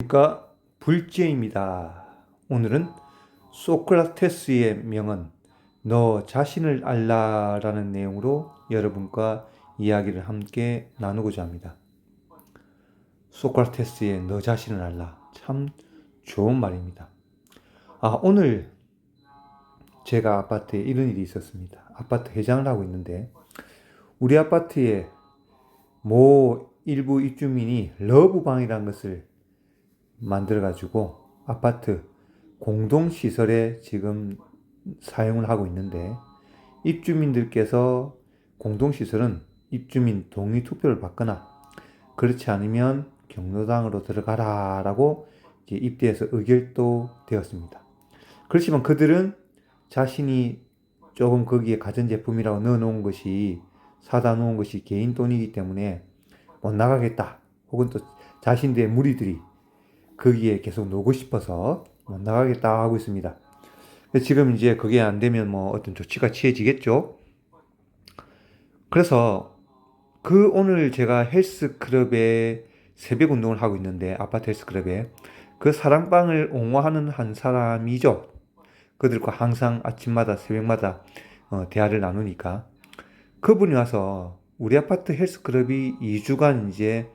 그러니까 불제입니다. 오늘은 소크라테스의 명언 너 자신을 알라라는 내용으로 여러분과 이야기를 함께 나누고자 합니다. 소크라테스의 너 자신을 알라 참 좋은 말입니다. 오늘 제가 아파트에 이런 일이 있었습니다. 아파트 회장을 하고 있는데 우리 아파트에 모 일부 입주민이 러브방이라는 것을 만들어가지고 아파트 공동시설에 지금 사용을 하고 있는데 입주민들께서 공동시설은 입주민 동의 투표를 받거나 그렇지 않으면 경로당으로 들어가라 라고 입대해서 의결도 되었습니다. 그렇지만 그들은 자신이 조금 거기에 가전제품이라고 넣어놓은 것이 사다 놓은 것이 개인 돈이기 때문에 못 나가겠다 혹은 또 자신들의 무리들이 거기에 계속 놀고 싶어서 못 나가겠다 하고 있습니다. 지금 이제 그게 안 되면 뭐 어떤 조치가 취해지겠죠. 그래서 오늘 제가 헬스클럽에 새벽 운동을 하고 있는데 아파트 헬스클럽에 그 사랑방을 옹호하는 한 사람이죠. 그들과 항상 아침마다 새벽마다 대화를 나누니까 그분이 와서 우리 아파트 헬스클럽이 2주간 이제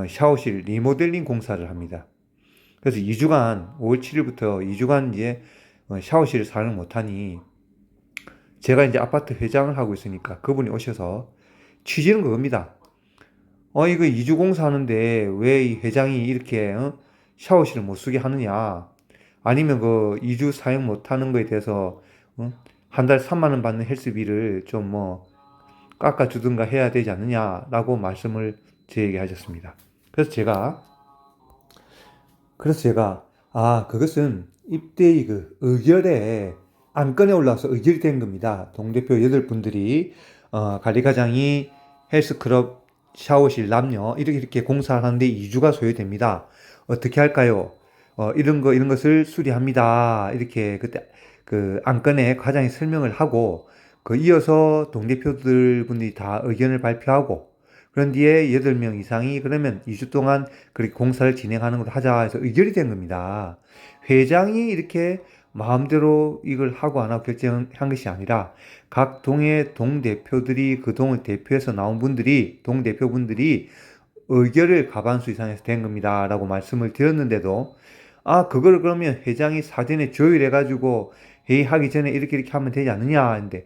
샤워실 리모델링 공사를 합니다. 그래서 2주간 5월 7일부터 2주간 이제 샤워실을 사용 못하니 제가 이제 아파트 회장을 하고 있으니까 그분이 오셔서 취지는 그겁니다. 이거 2주 공사하는데 왜 이 회장이 이렇게 샤워실을 못 쓰게 하느냐? 아니면 그 2주 사용 못하는 거에 대해서 한 달 3만 원 받는 헬스비를 좀 뭐 깎아주든가 해야 되지 않느냐라고 말씀을 저에게 하셨습니다. 그래서 제가 그것은 입대의 그 의결에 안건에 올라와서 의결이 된 겁니다. 동대표 8분들이 관리과장이 헬스클럽 샤워실 남녀 이렇게 공사를 하는데 2주가 소요됩니다. 어떻게 할까요? 이런 것을 수리합니다. 이렇게 그때 그 안건에 과장이 설명을 하고 이어서 동대표들 분들이 다 의견을 발표하고 그런 뒤에 8명 이상이 그러면 2주 동안 그렇게 공사를 진행하는 걸로 하자 해서 의결이 된 겁니다. 회장이 이렇게 마음대로 이걸 하고 안 하고 결정한 것이 아니라 각 동의 동대표들이 그 동을 대표해서 나온 분들이 동대표분들이 의결을 과반수 이상에서 된 겁니다 라고 말씀을 드렸는데도 그걸 그러면 회장이 사전에 조율해가지고 회의하기 전에 이렇게 하면 되지 않느냐 했는데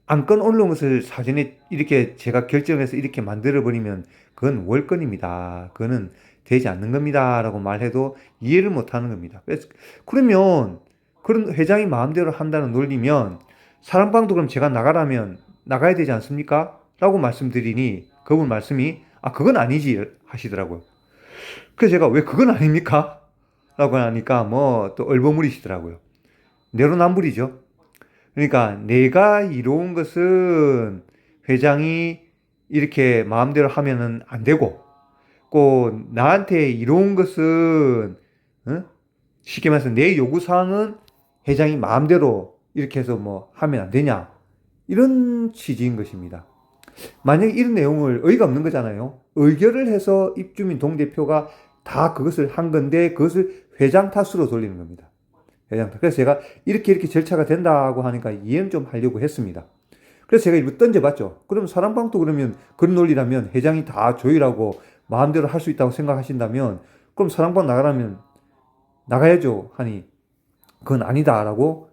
안건 올라온 것을 사전에 이렇게 제가 결정해서 이렇게 만들어버리면 그건 월권입니다. 그거는 되지 않는 겁니다. 라고 말해도 이해를 못 하는 겁니다. 그러면 그런 회장이 마음대로 한다는 논리면 사랑방도 그럼 제가 나가라면 나가야 되지 않습니까? 라고 말씀드리니 그분 말씀이 그건 아니지 하시더라고요. 그래서 제가 왜 그건 아닙니까? 라고 하니까 뭐 또 얼버무리시더라고요. 내로남불이죠. 그러니까 내가 이로운 것은 회장이 이렇게 마음대로 하면은 안 되고 꼭 나한테 이로운 것은 쉽게 말해서 내 요구사항은 회장이 마음대로 이렇게 해서 뭐 하면 안 되냐 이런 취지인 것입니다. 만약에 이런 내용을 어이가 없는 거잖아요. 의결을 해서 입주민 동대표가 다 그것을 한 건데 그것을 회장 탓으로 돌리는 겁니다. 그래서 제가 이렇게 절차가 된다고 하니까 이해는 좀 하려고 했습니다. 그래서 제가 이거 던져봤죠. 그럼 사랑방도 그러면 그런 논리라면 회장이 다 조율하고 마음대로 할 수 있다고 생각하신다면 그럼 사랑방 나가라면 나가야죠 하니 그건 아니다라고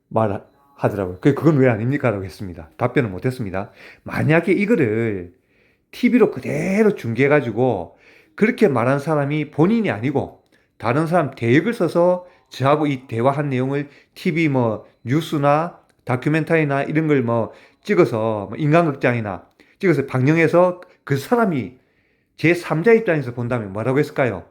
말하더라고요. 그건 왜 아닙니까? 라고 했습니다. 답변을 못했습니다. 만약에 이거를 TV로 그대로 중계해가지고 그렇게 말한 사람이 본인이 아니고 다른 사람 대역을 써서 저하고 이 대화한 내용을 TV 뭐 뉴스나 다큐멘터리나 이런 걸 뭐 찍어서 인간극장이나 찍어서 방영해서 그 사람이 제3자 입장에서 본다면 뭐라고 했을까요?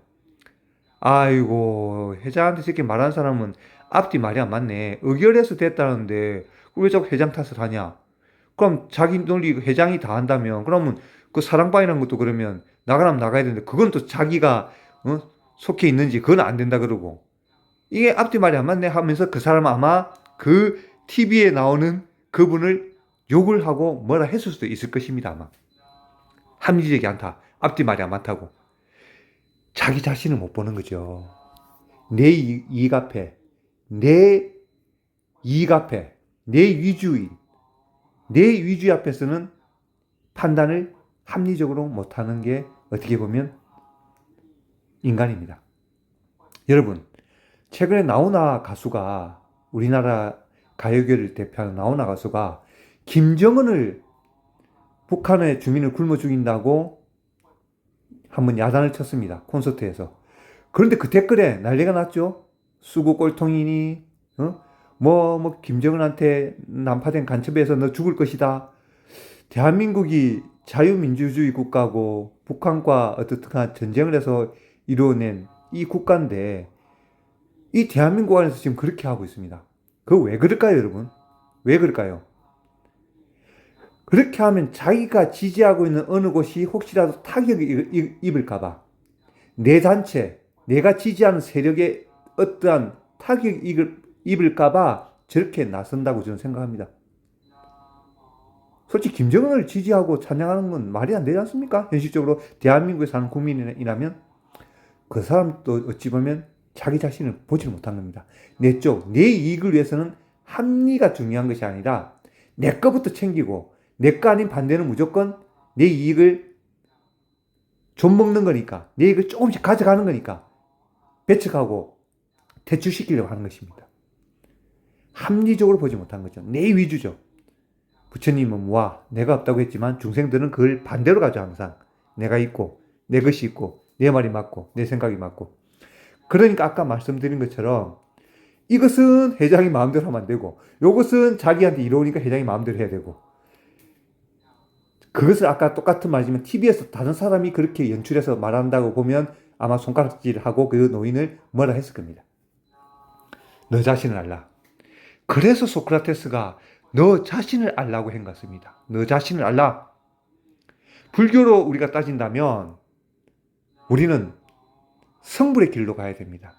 아이고 회장한테 이렇게 말한 사람은 앞뒤 말이 안 맞네. 의결해서 됐다는데 왜 자꾸 회장 탓을 하냐? 그럼 자기 논리 회장이 다 한다면 그러면 그 사랑방이라는 것도 그러면 나가라면 나가야 되는데 그건 또 자기가 속해 있는지 그건 안 된다 그러고 이게 앞뒤 말이 안 맞네 하면서 그 사람은 아마 그 TV에 나오는 그분을 욕을 하고 뭐라 했을 수도 있을 것입니다. 아마 합리적이 않다. 앞뒤 말이 안 맞다고. 자기 자신을 못 보는 거죠. 내 이익 앞에, 내 이익 앞에, 내 위주의 앞에서는 판단을 합리적으로 못하는 게 어떻게 보면 인간입니다. 여러분, 최근에 나훈아 가수가, 우리나라 가요계를 대표하는 나훈아 가수가 김정은을, 북한의 주민을 굶어 죽인다고 한번 야단을 쳤습니다. 콘서트에서. 그런데 그 댓글에 난리가 났죠. 수구 꼴통이니, 김정은한테 난파된 간첩에서 너 죽을 것이다. 대한민국이 자유민주주의 국가고 북한과 어떻든 전쟁을 해서 이루어낸 이 국가인데, 이 대한민국 안에서 지금 그렇게 하고 있습니다. 그거 왜 그럴까요, 여러분? 왜 그럴까요? 그렇게 하면 자기가 지지하고 있는 어느 곳이 혹시라도 타격을 입을까봐, 내 단체, 내가 지지하는 세력에 어떠한 타격을 입을까봐 저렇게 나선다고 저는 생각합니다. 솔직히 김정은을 지지하고 찬양하는 건 말이 안 되지 않습니까? 현실적으로 대한민국에 사는 국민이라면 그 사람도 어찌 보면 자기 자신을 보지 못한 겁니다. 내 쪽, 내 이익을 위해서는 합리가 중요한 것이 아니라 내 거부터 챙기고 내 거 아닌 반대는 무조건 내 이익을 좀 먹는 거니까, 내 이익을 조금씩 가져가는 거니까 배척하고 퇴출시키려고 하는 것입니다. 합리적으로 보지 못한 거죠. 내 위주죠. 부처님은 내가 없다고 했지만 중생들은 그걸 반대로 가죠. 항상 내가 있고 내 것이 있고 내 말이 맞고 내 생각이 맞고. 그러니까 아까 말씀드린 것처럼 이것은 회장이 마음대로 하면 안 되고, 이것은 자기한테 이로우니까 회장이 마음대로 해야 되고, 그것을 아까 똑같은 말이지만 TV에서 다른 사람이 그렇게 연출해서 말한다고 보면 아마 손가락질하고 그 노인을 뭐라 했을 겁니다. 너 자신을 알라. 그래서 소크라테스가 너 자신을 알라고 한 것 같습니다. 너 자신을 알라. 불교로 우리가 따진다면 우리는 성불의 길로 가야 됩니다.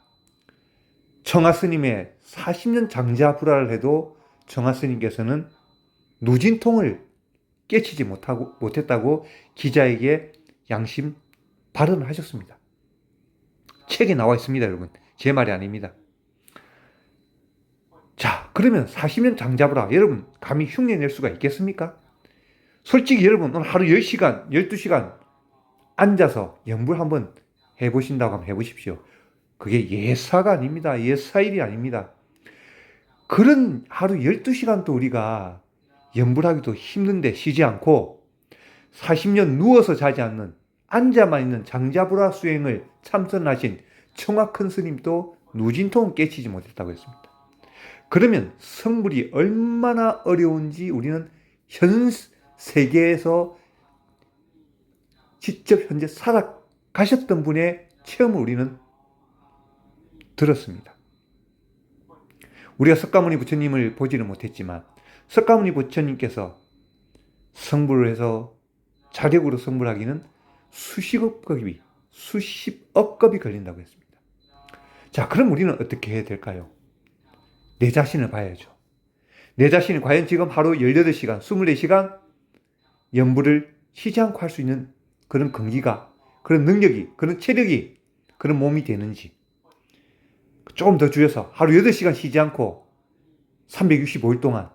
청하스님의 40년 장자불화를 해도 청하스님께서는 누진통을 깨치지 못했다고 기자에게 양심 발언을 하셨습니다. 책에 나와 있습니다, 여러분. 제 말이 아닙니다. 자, 그러면 40년 장자불화, 여러분 감히 흉내낼 수가 있겠습니까? 솔직히 여러분 오늘 하루 10시간, 12시간 앉아서 연불 한번 해보신다고 하면 해보십시오. 그게 예사가 아닙니다. 예사일이 아닙니다. 그런 하루 12시간도 우리가 연불하기도 힘든데 쉬지 않고 40년 누워서 자지 않는, 앉아만 있는 장자불화 수행을 참선하신 청하 큰 스님도 누진통은 깨치지 못했다고 했습니다. 그러면 성불이 얼마나 어려운지 우리는 현 세계에서 직접 현재 살아가셨던 분의 체험을 우리는 들었습니다. 우리가 석가모니 부처님을 보지는 못했지만 석가모니 부처님께서 성불을 해서 자력으로 성불하기는 수십억 겁이 걸린다고 했습니다. 자, 그럼 우리는 어떻게 해야 될까요? 내 자신을 봐야죠. 내 자신이 과연 지금 하루 18시간, 24시간 연불을 쉬지 않고 할 수 있는 그런 근기가, 그런 능력이, 그런 체력이, 그런 몸이 되는지. 조금 더 줄여서 하루 8시간 쉬지 않고 365일 동안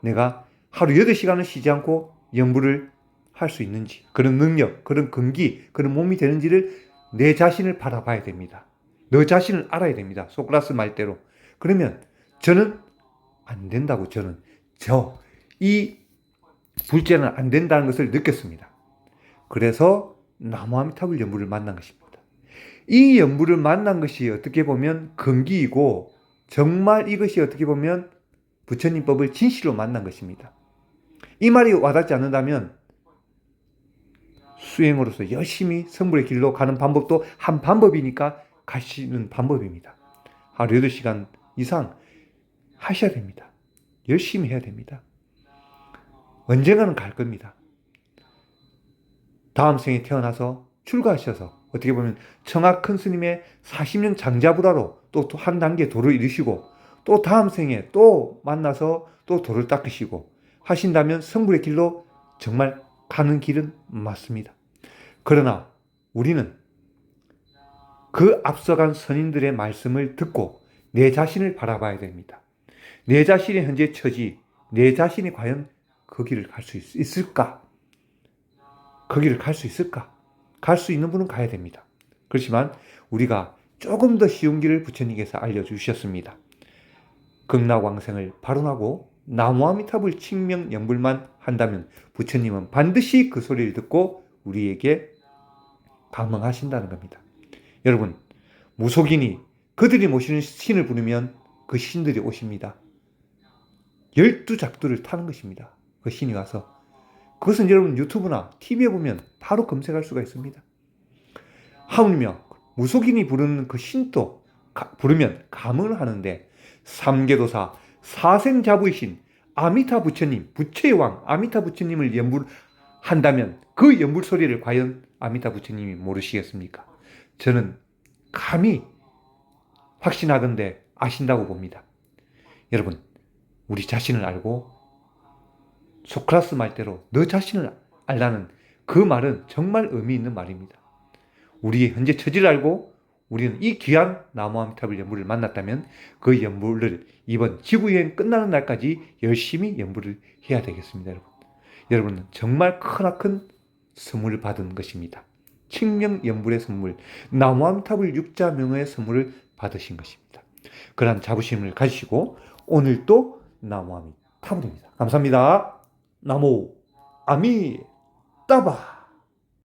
내가 하루 8시간을 쉬지 않고 연불을 할 수 있는지, 그런 능력, 그런 근기, 그런 몸이 되는지를 내 자신을 바라봐야 됩니다. 너 자신을 알아야 됩니다. 소크라테스 말대로. 그러면 저는 안 된다고, 이 불제는 안 된다는 것을 느꼈습니다. 그래서 나무아미타불 연불을 만난 것입니다. 이 연불을 만난 것이 어떻게 보면 근기이고, 정말 이것이 어떻게 보면 부처님법을 진실로 만난 것입니다. 이 말이 와닿지 않는다면 수행으로서 열심히 성불의 길로 가는 방법도 한 방법이니까 가시는 방법입니다. 하루 8시간 이상 하셔야 됩니다. 열심히 해야 됩니다. 언젠가는 갈 겁니다. 다음 생에 태어나서 출가하셔서 어떻게 보면 청하 큰 스님의 40년 장자불화로 또 한 단계 도를 이루시고, 또 다음 생에 또 만나서 또 도를 닦으시고 하신다면 성불의 길로 정말 가는 길은 맞습니다. 그러나 우리는 그 앞서간 선인들의 말씀을 듣고 내 자신을 바라봐야 됩니다. 내 자신의 현재 처지, 내 자신이 과연 그 길을 갈 수 있을까? 그 길을 갈 수 있을까? 갈 수 있는 분은 가야 됩니다. 그렇지만 우리가 조금 더 쉬운 길을 부처님께서 알려주셨습니다. 극락왕생을 발언하고 나무아미탑을 칭명연불만 한다면 부처님은 반드시 그 소리를 듣고 우리에게 감응하신다는 겁니다. 여러분, 무속인이 그들이 모시는 신을 부르면 그 신들이 오십니다. 12작두를 타는 것입니다. 그 신이 와서. 그것은 여러분 유튜브나 TV에 보면 바로 검색할 수가 있습니다. 하물며 무속인이 부르는 그 신도 부르면 감응을 하는데 삼계도사 사생자부이신 아미타 부처님, 부처의 왕 아미타 부처님을 연불한다면 그 연불 소리를 과연 아미타 부처님이 모르시겠습니까? 저는 감히 확신하건대 아신다고 봅니다. 여러분, 우리 자신을 알고 소크라스 말대로 너 자신을 알라는 그 말은 정말 의미 있는 말입니다. 우리의 현재 처지를 알고 우리는 이 귀한 나무아미타불 연불을 만났다면 그 연불을 이번 지구여행 끝나는 날까지 열심히 연불을 해야 되겠습니다. 여러분은 정말 크나큰 선물을 받은 것입니다. 칭명연불의 선물, 나무아미타불 육자명의 선물을 받으신 것입니다. 그러한 자부심을 가지시고 오늘도 나무아미타불입니다. 감사합니다. 나무 아미따바.